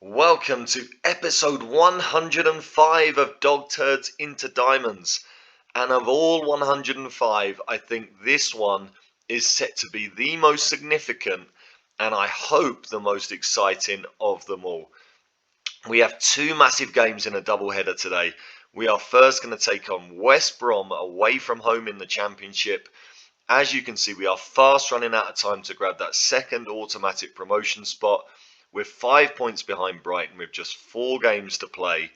Welcome to episode 105 of Dog Turds into Diamonds. And of all 105, I think this one is set to be the most significant and I hope the most exciting of them all. We have two massive games in a doubleheader today. We are first going to take on West Brom away from home in the Championship. As you can see, we are fast running out of time to grab that second automatic promotion spot. We're 5 points behind Brighton with just 4 games to play.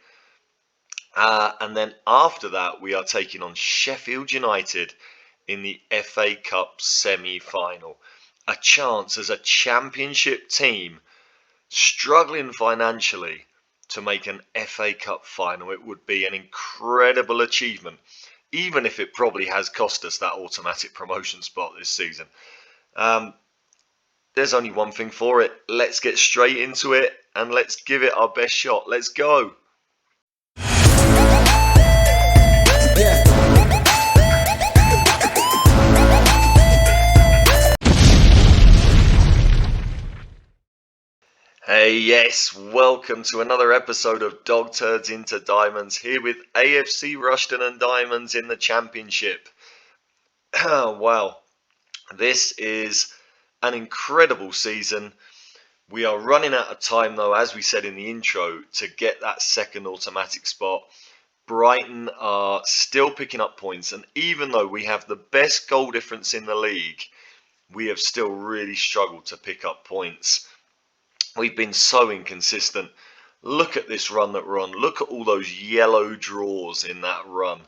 And then after that, we are taking on Sheffield United in the FA Cup semi-final. A chance as a Championship team struggling financially to make an FA Cup final. It would be an incredible achievement, even if it probably has cost us that automatic promotion spot this season. There's only one thing for it. Let's get straight into it and let's give it our best shot. Let's go. Hey, yes, welcome to another episode of Dog Turds into Diamonds, here with AFC Rushden and Diamonds in the Championship. Wow, this is an incredible season. We are running out of time though, as we said in the intro, to get that second automatic spot. Brighton are still picking up points, and even though we have the best goal difference in the league, we have still really struggled to pick up points. We've been so inconsistent. Look at this run that we're on. Look at all those yellow draws in that run.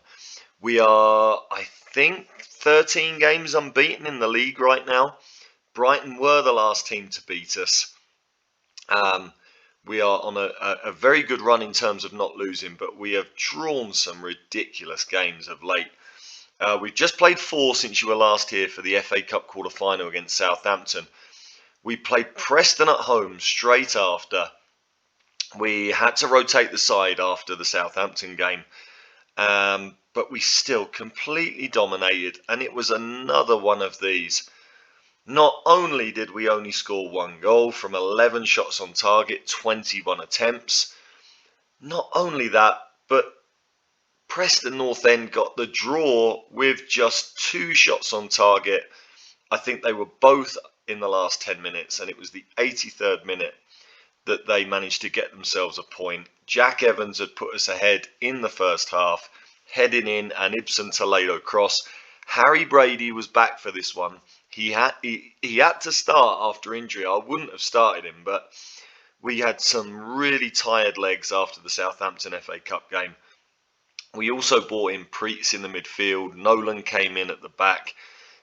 We are, I think, 13 games unbeaten in the league right now. Brighton were the last team to beat us. We are on a very good run in terms of not losing, but we have drawn some ridiculous games of late. We've just played 4 since you were last here for the FA Cup quarter-final against Southampton. We played Preston at home straight after. We had to rotate the side after the Southampton game, but we still completely dominated, and it was another one of these. Not only did we only score 1 goal from 11 shots on target, 21 attempts, not only that, but Preston North End got the draw with just 2 shots on target. I think they were both in the last 10 minutes, and it was the 83rd minute that they managed to get themselves a point. Jack Evans had put us ahead in the first half, heading in an Ibsen Toledo cross. Harry Brady was back for this one. He had to start after injury. I wouldn't have started him, but we had some really tired legs after the Southampton FA Cup game. We also brought in Preets in the midfield. Nolan came in at the back.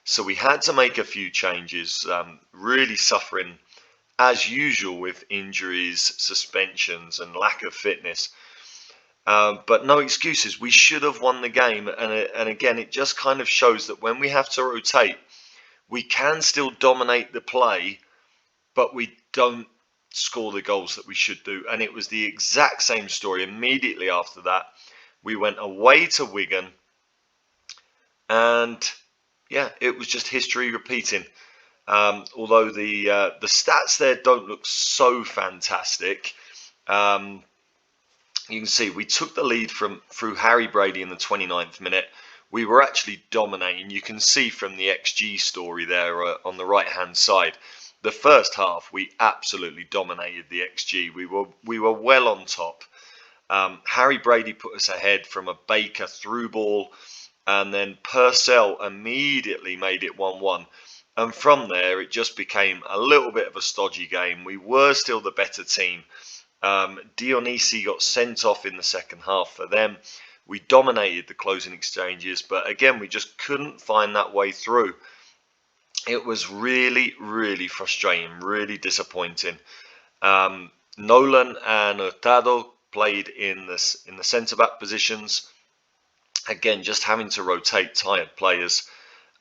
So we had to make a few changes, really suffering as usual with injuries, suspensions and lack of fitness. But no excuses. We should have won the game. And again, it just kind of shows that when we have to rotate, we can still dominate the play, but we don't score the goals that we should do. And it was the exact same story immediately after that. We went away to Wigan, and yeah, it was just history repeating. Although the stats there don't look so fantastic. You can see we took the lead through Harry Brady in the 29th minute. We were actually dominating. You can see from the XG story there on the right hand side. The first half we absolutely dominated the XG. We were well on top. Harry Brady put us ahead from a Baker through ball. And then Purcell immediately made it 1-1. And from there, it just became a little bit of a stodgy game. We were still the better team. Dionisi got sent off in the second half for them. We dominated the closing exchanges, but again, we just couldn't find that way through. It was really, really frustrating, really disappointing. Nolan and Hurtado played in the centre-back positions. Again, just having to rotate tired players.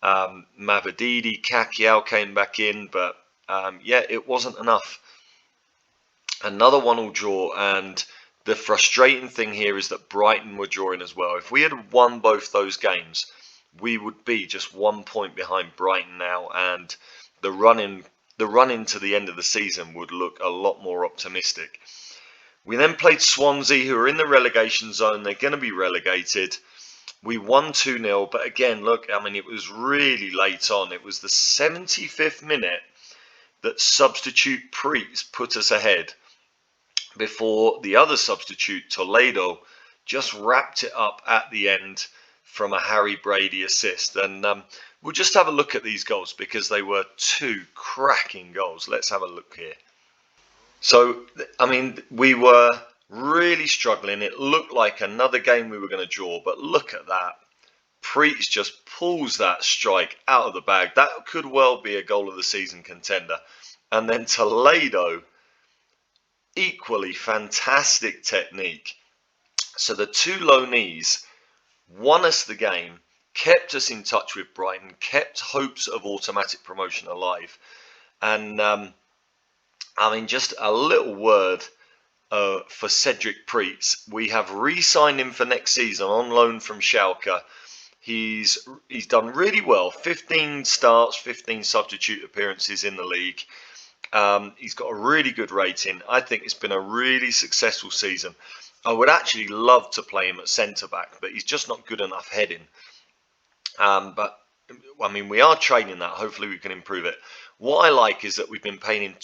Mavididi, Kakiao came back in, but yeah, it wasn't enough. Another 1-1 draw, and the frustrating thing here is that Brighton were drawing as well. If we had won both those games, we would be just 1 point behind Brighton now, and the run into the end of the season would look a lot more optimistic. We then played Swansea, who are in the relegation zone. They're going to be relegated. We won 2-0, but again, look, I mean, it was really late on. It was the 75th minute that substitute Preetz put us ahead before the other substitute, Toledo, just wrapped it up at the end from a Harry Brady assist. And we'll just have a look at these goals because they were two cracking goals. Let's have a look here. So, I mean, we were really struggling. It looked like another game we were going to draw, but look at that. Preetz just pulls that strike out of the bag. That could well be a goal of the season contender. And then Toledo, equally fantastic technique. So the two loanees won us the game, kept us in touch with Brighton, kept hopes of automatic promotion alive. And I mean, just a little word for Cedric Preetz. We have re-signed him for next season on loan from Schalke. He's done really well. 15 starts, 15 substitute appearances in the league. He's got a really good rating. I think it's been a really successful season. I would actually love to play him at centre-back, but he's just not good enough heading. But, I mean, we are training that. Hopefully we can improve it. What I like is that we've been paying him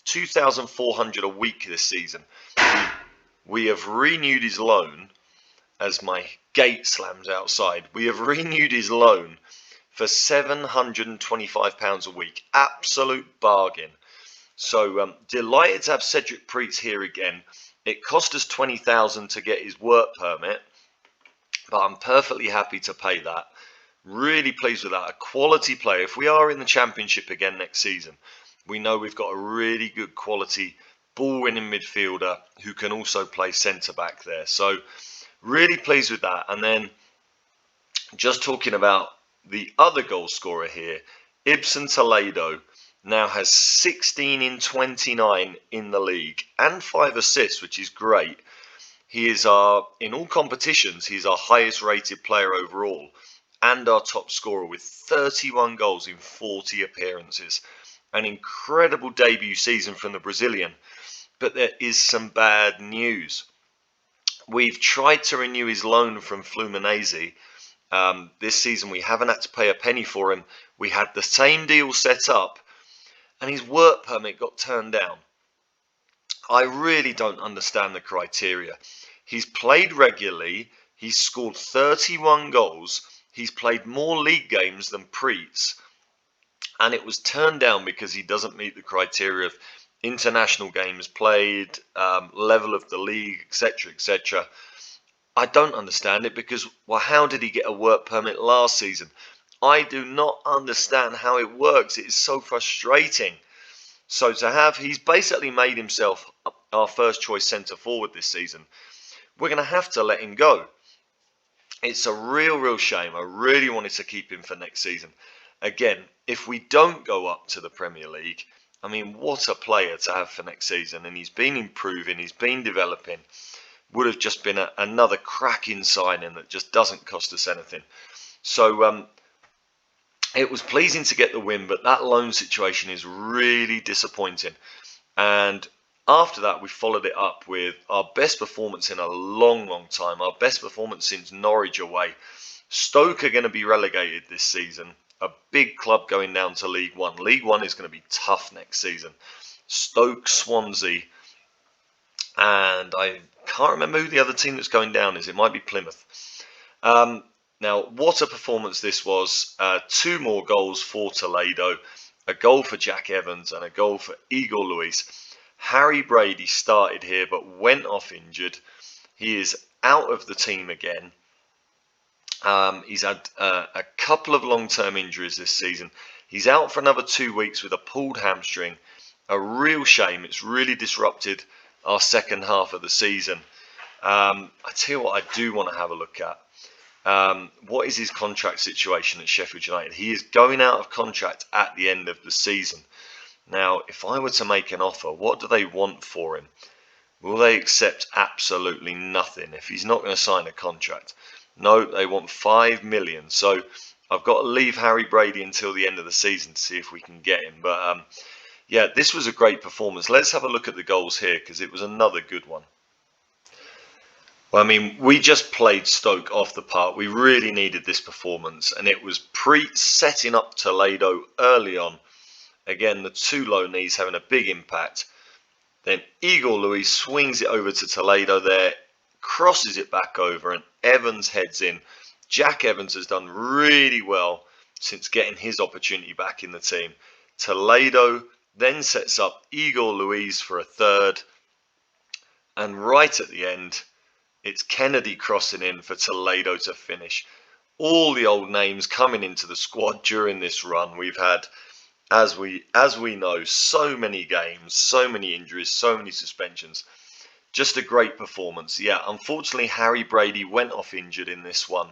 2,400 a week this season. We have renewed his loan, as my gate slams outside. We have renewed his loan for £725 a week. Absolute bargain. So delighted to have Cedric Preetz here again. It cost us $20,000 to get his work permit, but I'm perfectly happy to pay that. Really pleased with that. A quality player. If we are in the Championship again next season, we know we've got a really good quality ball-winning midfielder who can also play centre-back there. So really pleased with that. And then just talking about the other goal scorer here, Ibsen Toledo now has 16 in 29 in the league and 5 assists, which is great. He is in all competitions, he's our highest rated player overall and our top scorer with 31 goals in 40 appearances. An incredible debut season from the Brazilian, but there is some bad news. We've tried to renew his loan from Fluminense. This season we haven't had to pay a penny for him. We had the same deal set up and his work permit got turned down. I really don't understand the criteria. He's played regularly. He's scored 31 goals. He's played more league games than Preetz. And it was turned down because he doesn't meet the criteria of international games played, level of the league, etc., etc. I don't understand it because, well, how did he get a work permit last season? I do not understand how it works. It is so frustrating. So he's basically made himself our first choice centre forward this season. We're going to have to let him go. It's a real shame. I really wanted to keep him for next season. Again, if we don't go up to the Premier League, I mean, what a player to have for next season. And he's been improving, he's been developing. Would have just been another cracking signing that just doesn't cost us anything. So it was pleasing to get the win, but that loan situation is really disappointing. And after that, we followed it up with our best performance in a long time. Our best performance since Norwich away. Stoke are going to be relegated this season. A big club going down to League One. League One is going to be tough next season. Stoke, Swansea, and I can't remember who the other team that's going down is. It might be Plymouth. Now, what a performance this was. 2 more goals for Toledo. A goal for Jack Evans and a goal for Igor Luis. Harry Brady started here but went off injured. He is out of the team again. He's had a couple of long-term injuries this season. He's out for another 2 weeks with a pulled hamstring. A real shame. It's really disrupted our second half of the season. I tell you what I do want to have a look at. What is his contract situation at Sheffield United? He is going out of contract at the end of the season. Now, if I were to make an offer, what do they want for him? Will they accept absolutely nothing if he's not going to sign a contract? No, they want 5 million. So I've got to leave Harry Brady until the end of the season to see if we can get him. But yeah, this was a great performance. Let's have a look at the goals here because it was another good one. Well, I mean, we just played Stoke off the park. We really needed this performance, and it was setting up Toledo early on. Again, the two low knees having a big impact. Then Igor Luis swings it over to Toledo there, crosses it back over, and Evans heads in. Jack Evans has done really well since getting his opportunity back in the team. Toledo then sets up Igor Luis for a third. And right at the end, it's Kennedy crossing in for Toledo to finish. All the old names coming into the squad during this run. We've had, as we know, so many games, so many injuries, so many suspensions. Just a great performance. Yeah, unfortunately, Harry Brady went off injured in this one.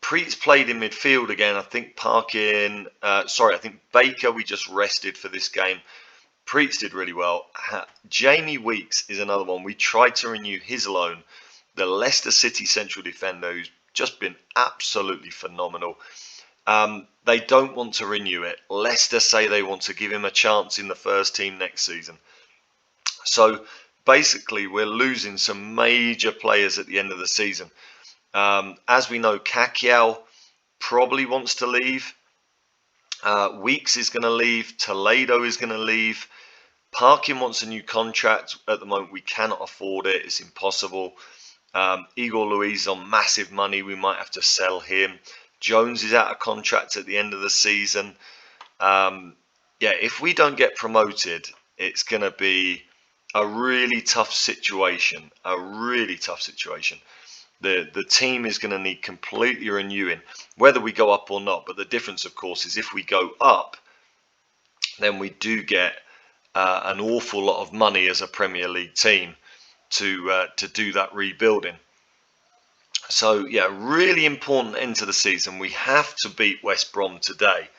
Preetz played in midfield again. I think I think Baker we just rested for this game. Preetz did really well. Jamie Weeks is another one. We tried to renew his loan. The Leicester City central defender who's just been absolutely phenomenal. They don't want to renew it. Leicester say they want to give him a chance in the first team next season. So basically we're losing some major players at the end of the season. As we know, Kakiao probably wants to leave. Weeks is going to leave. Toledo is going to leave. Parkin wants a new contract. At the moment, we cannot afford it. It's impossible. Igor Luis on massive money. We might have to sell him. Jones is out of contract at the end of the season. Yeah, if we don't get promoted, it's going to be a really tough situation. A really tough situation. The team is going to need completely renewing, whether we go up or not. But the difference, of course, is if we go up, then we do get an awful lot of money as a Premier League team to do that rebuilding. So yeah, really important end to the season. We have to beat West Brom today.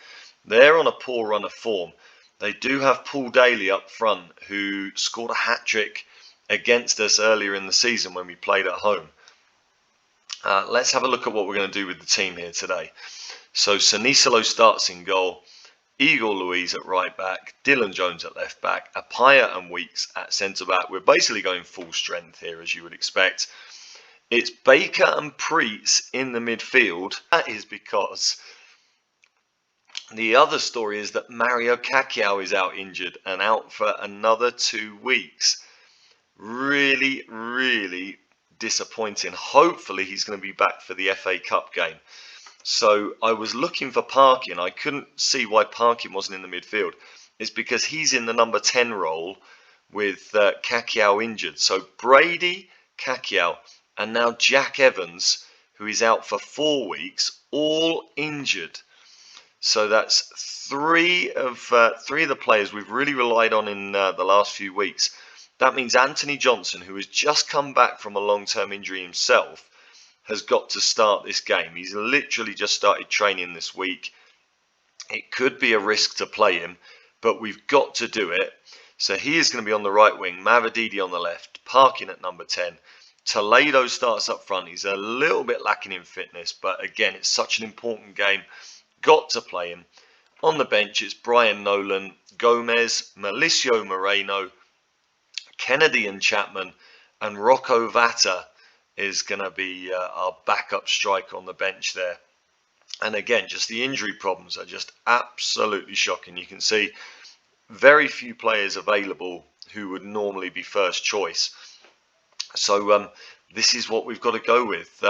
They're on a poor run of form. They do have Paul Daly up front, who scored a hat-trick against us earlier in the season when we played at home. Let's have a look at what we're going to do with the team here today. So Sanisalo starts in goal, Igor Luis at right back, Dylan Jones at left back, Apaya and Weeks at centre back. We're basically going full strength here, as you would expect. It's Baker and Preetz in the midfield. That is because the other story is that Mario Kakiao is out injured and out for another 2 weeks. Really, really disappointing. Hopefully he's going to be back for the FA Cup game. So I was looking for Parkin. I couldn't see why Parkin wasn't in the midfield. It's because he's in the number 10 role with Kakiao injured. So Brady, Kakiao, and now Jack Evans, who is out for 4 weeks, all injured. So that's three of the players we've really relied on in the last few weeks. That means Anthony Johnson, who has just come back from a long-term injury himself, has got to start this game. He's literally just started training this week. It could be a risk to play him, but we've got to do it. So he is going to be on the right wing, Mavididi on the left, Parkin at number 10. Toledo starts up front. He's a little bit lacking in fitness, but again, it's such an important game. Got to play him. On the bench, it's Brian Nolan, Gomez, Malicio Moreno, Kennedy and Chapman, and Rocco Vata is going to be our backup striker on the bench there. And again, just the injury problems are just absolutely shocking. You can see very few players available who would normally be first choice. So this is what we've got to go with.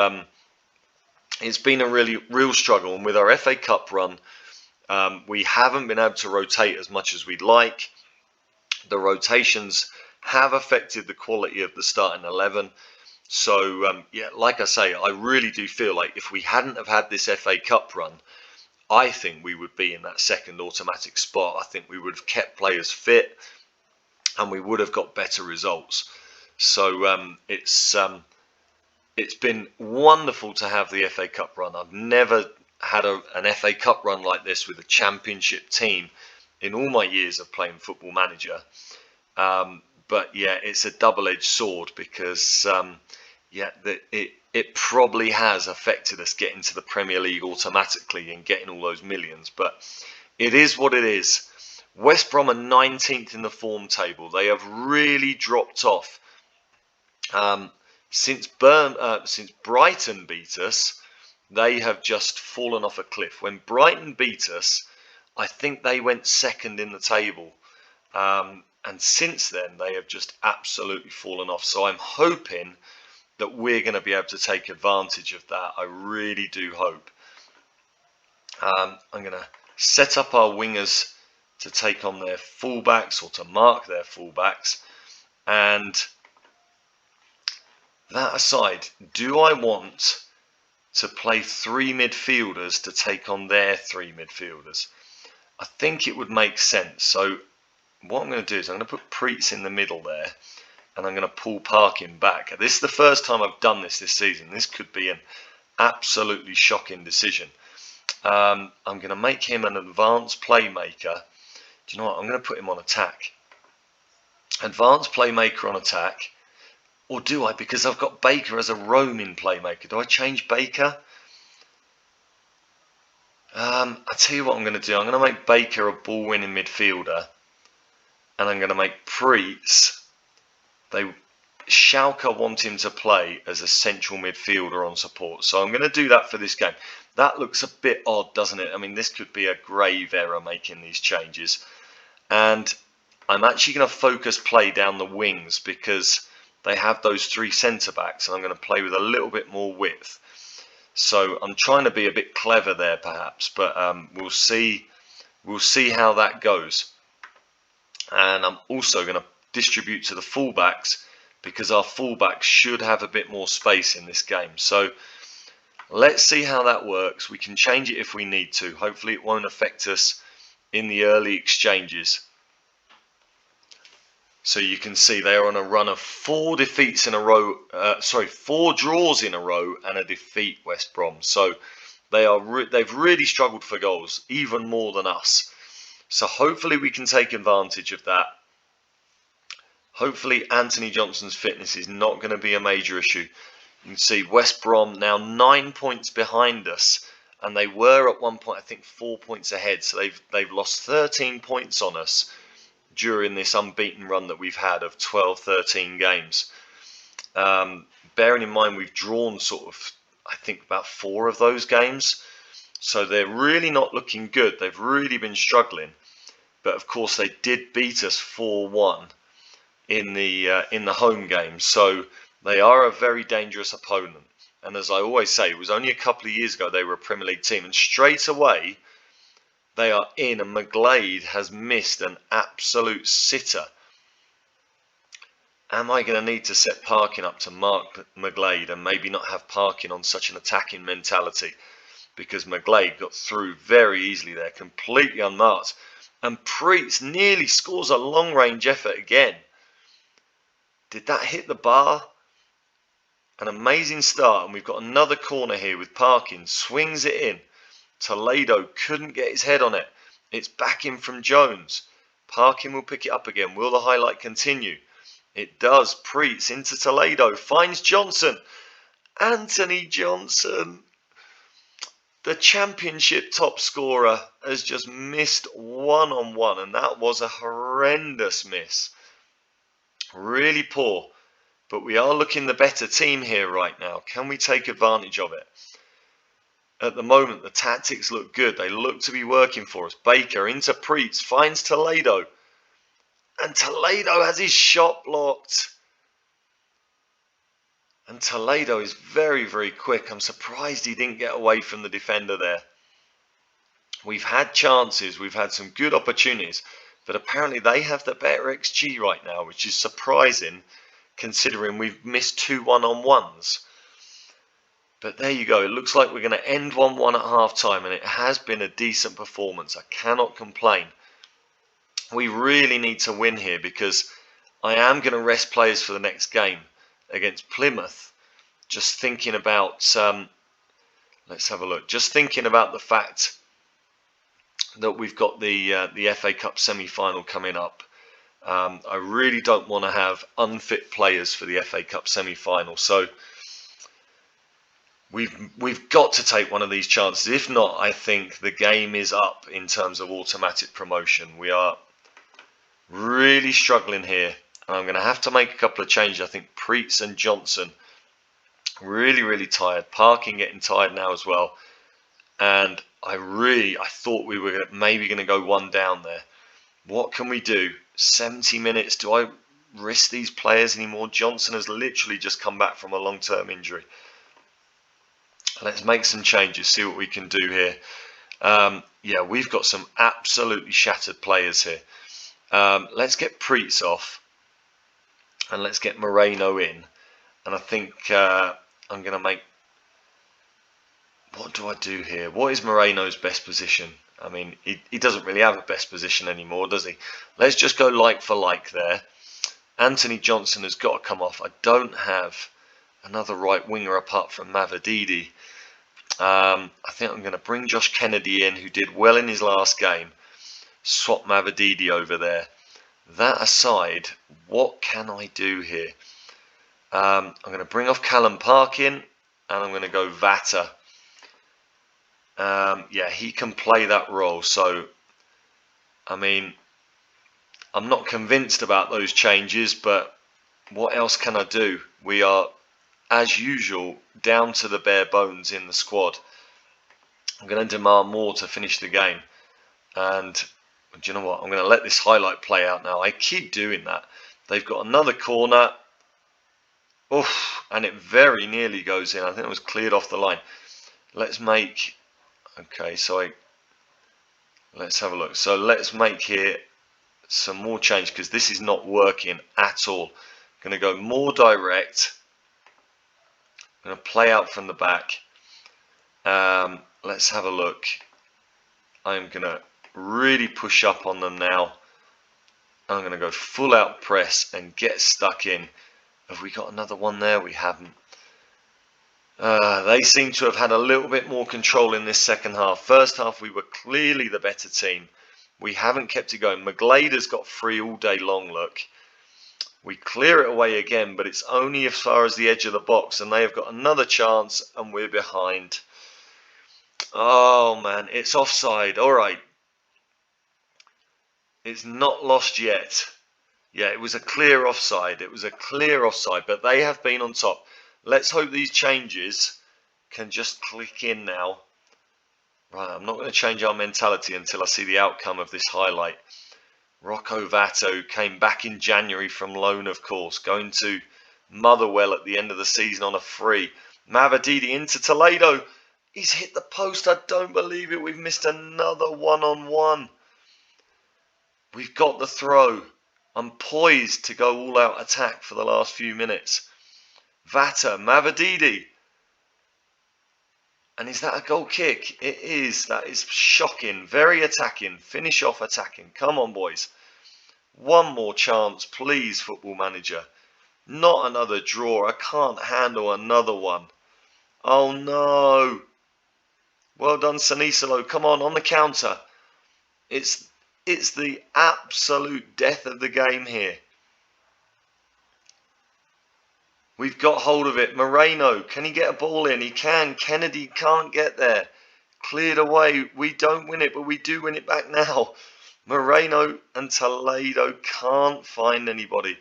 It's been a real struggle, and with our FA Cup run, we haven't been able to rotate as much as we'd like. The rotations have affected the quality of the starting 11. So yeah, like I say, I really do feel like if we hadn't have had this FA Cup run, I think we would be in that second automatic spot. I think we would have kept players fit, and we would have got better results. So it's been wonderful to have the FA Cup run. I've never had an FA Cup run like this with a championship team in all my years of playing Football Manager. But yeah, it's a double-edged sword because yeah, it probably has affected us getting to the Premier League automatically and getting all those millions. But It is what it is. West Brom are 19th in the form table. They have really dropped off. Since Brighton beat us, they have just fallen off a cliff. When Brighton beat us, I think they went second in the table. And since then, they have just absolutely fallen off. So I'm hoping that we're going to be able to take advantage of that. I really do hope. I'm going to set up our wingers to take on their fullbacks or to mark their fullbacks. And that aside, do I want to play 3 midfielders to take on their 3 midfielders? I think it would make sense. So what I'm going to do is I'm going to put Preetz in the middle there, and I'm going to pull Parkin back. This is the first time I've done this season. This could be an absolutely shocking decision. I'm going to make him an advanced playmaker. Do you know what? I'm going to put him on attack. Advanced playmaker on attack. Or do I? Because I've got Baker as a roaming playmaker. Do I change Baker? I'll tell you what I'm going to do. I'm going to make Baker a ball-winning midfielder. And I'm going to make Preetz. Schalke want him to play as a central midfielder on support. So I'm going to do that for this game. That looks a bit odd, doesn't it? I mean, this could be a grave error making these changes. And I'm actually going to focus play down the wings because they have those 3 centre-backs. And I'm going to play with a little bit more width. So I'm trying to be a bit clever there, perhaps. But we'll see how that goes. And I'm also going to distribute to the fullbacks because our fullbacks should have a bit more space in this game. So let's see how that works. We can change it if we need to. Hopefully it won't affect us in the early exchanges. So you can see they are on a run of 4 defeats in a row. 4 draws in a row and a defeat, West Brom. So they've really struggled for goals, even more than us. So hopefully we can take advantage of that. Hopefully Anthony Johnson's fitness is not going to be a major issue. You can see West Brom now 9 points behind us, and they were at one point I think 4 points ahead. So they've lost 13 points on us during this unbeaten run that we've had of 12-13 games. Bearing in mind we've drawn sort of I think about 4 of those games. So they're really not looking good. They've really been struggling. But of course they did beat us 4-1 in the home game. So they are a very dangerous opponent. And as I always say, it was only a couple of years ago they were a Premier League team. And straight away they are in, and McGlade has missed an absolute sitter. Am I going to need to set Parkin up to mark McGlade and maybe not have Parkin on such an attacking mentality? Because McGlade got through very easily there, completely unmarked. And Preetz nearly scores a long-range effort again. Did that hit the bar? An amazing start, and we've got another corner here with Parkin. Swings it in. Toledo couldn't get his head on it. It's back in from Jones. Parkin will pick it up again. Will the highlight continue? It does. Preetz into Toledo. Finds Johnson. Anthony Johnson, the championship top scorer, has just missed one-on-one, and that was a horrendous miss. Really poor. But we are looking the better team here right now. Can we take advantage of it? At the moment, the tactics look good. They look to be working for us. Baker into Preetz. Finds Toledo. And Toledo has his shot blocked. And Toledo is very, very quick. I'm surprised he didn't get away from the defender there. We've had chances. We've had some good opportunities. But apparently they have the better XG right now, which is surprising considering we've missed 2 one-on-ones. But there you go. It looks like we're going to end 1-1 at half-time, and it has been a decent performance. I cannot complain. We really need to win here because I am going to rest players for the next game against Plymouth. Just thinking about, let's have a look. Just thinking about the fact that we've got the FA Cup semi-final coming up. I really don't want to have unfit players for the FA Cup semi-final. So We've got to take one of these chances. If not, I think the game is up in terms of automatic promotion. We are really struggling here. And I'm going to have to make a couple of changes. I think Preetz and Johnson really tired. Parkin getting tired now as well. And I thought we were maybe going to go one down there. What can we do? 70 minutes. Do I risk these players anymore? Johnson has literally just come back from a long-term injury. Let's make some changes, see what we can do here. Yeah, we've got some absolutely shattered players here. Let's get Preetz off and let's get Moreno in. And I think I'm going to make... What do I do here? What is Moreno's best position? I mean, he doesn't really have a best position anymore, does he? Let's just go like for like there. Anthony Johnson has got to come off. I don't have another right winger apart from Mavididi. I think I'm going to bring Josh Kennedy in, who did well in his last game. Swap Mavididi over there. That aside, what can I do here? I'm going to bring off Callum Parkin, and I'm going to go Vata. Yeah, he can play that role. So, I mean, I'm not convinced about those changes, but what else can I do? We are, as usual, down to the bare bones in the squad. I'm going to demand more to finish the game. And do you know what? I'm going to let this highlight play out now. I keep doing that. They've got another corner. Oof, and it very nearly goes in. I think it was cleared off the line. Let's make... Okay, so let's have a look. So let's make here some more change, because this is not working at all. I'm going to go more direct. I'm going to play out from the back. Let's have a look. I'm going to really push up on them now. I'm going to go full out press and get stuck in. Have we got another one there? We haven't. They seem to have had a little bit more control in this second half. First half, we were clearly the better team. We haven't kept it going. Maglader's got free all day long, look. We clear it away again, but it's only as far as the edge of the box, and they have got another chance, and we're behind. Oh, man, it's offside. All right. It's not lost yet. Yeah, it was a clear offside. It was a clear offside, but they have been on top. Let's hope these changes can just click in now. Right, I'm not going to change our mentality until I see the outcome of this highlight. Rocco Vatto came back in January from loan, of course, going to Motherwell at the end of the season on a free. Mavididi into Toledo. He's hit the post. I don't believe it. We've missed another one-on-one. We've got the throw. I'm poised to go all-out attack for the last few minutes. Vata, Mavididi. And is that a goal kick? It is. That is shocking. Very attacking. Finish off attacking. Come on, boys. One more chance, please, Football Manager. Not another draw. I can't handle another one. Oh, no. Well done, Sanisalo. Come on the counter. It's the absolute death of the game here. We've got hold of it. Moreno, can he get a ball in? He can. Kennedy can't get there. Cleared away. We don't win it, but we do win it back now. Moreno and Toledo can't find anybody.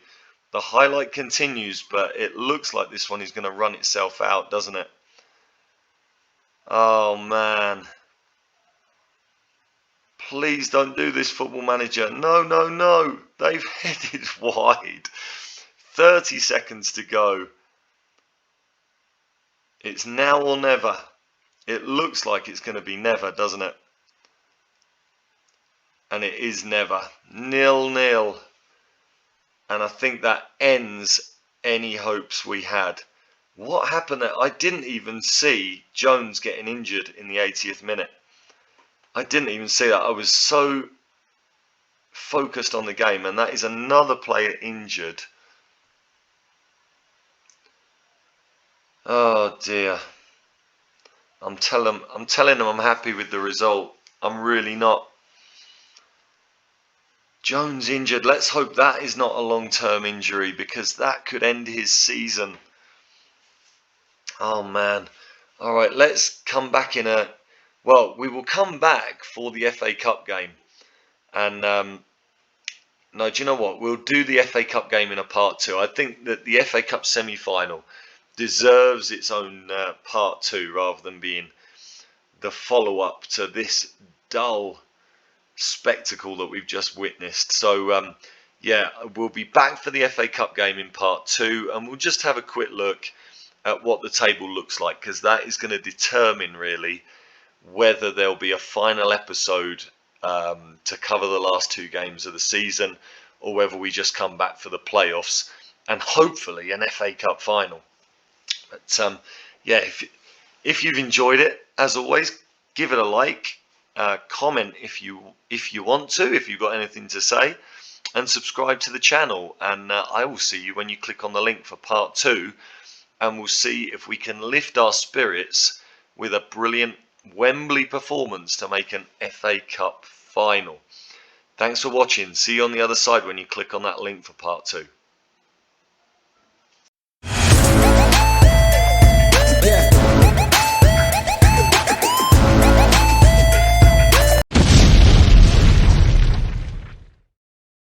The highlight continues, but it looks like this one is going to run itself out, doesn't it? Oh, man. Please don't do this, Football Manager. No, no, no. They've headed wide. 30 seconds to go. It's now or never. It looks like it's going to be never, doesn't it? And it is never. 0-0. And I think that ends any hopes we had. What happened there? I didn't even see Jones getting injured in the 80th minute. I didn't even see that. I was so focused on the game, and that is another player injured. Oh dear. I'm telling them I'm happy with the result. I'm really not. Jones injured. Let's hope that is not a long-term injury, because that could end his season. Oh man. All right, let's come back in a. Well, we will come back for the FA Cup game, and no, do you know what? We'll do the FA Cup game in a part two. I think that the FA Cup semi-final deserves its own part two rather than being the follow-up to this dull spectacle that we've just witnessed. So, yeah, we'll be back for the FA Cup game in part two, and we'll just have a quick look at what the table looks like, because that is going to determine really whether there'll be a final episode to cover the last two games of the season, or whether we just come back for the playoffs and hopefully an FA Cup final. But yeah, if you've enjoyed it, as always, give it a like, comment if you want to, if you've got anything to say, and subscribe to the channel. And I will see you when you click on the link for part two, and we'll see if we can lift our spirits with a brilliant Wembley performance to make an FA Cup final. Thanks for watching. See you on the other side when you click on that link for part two.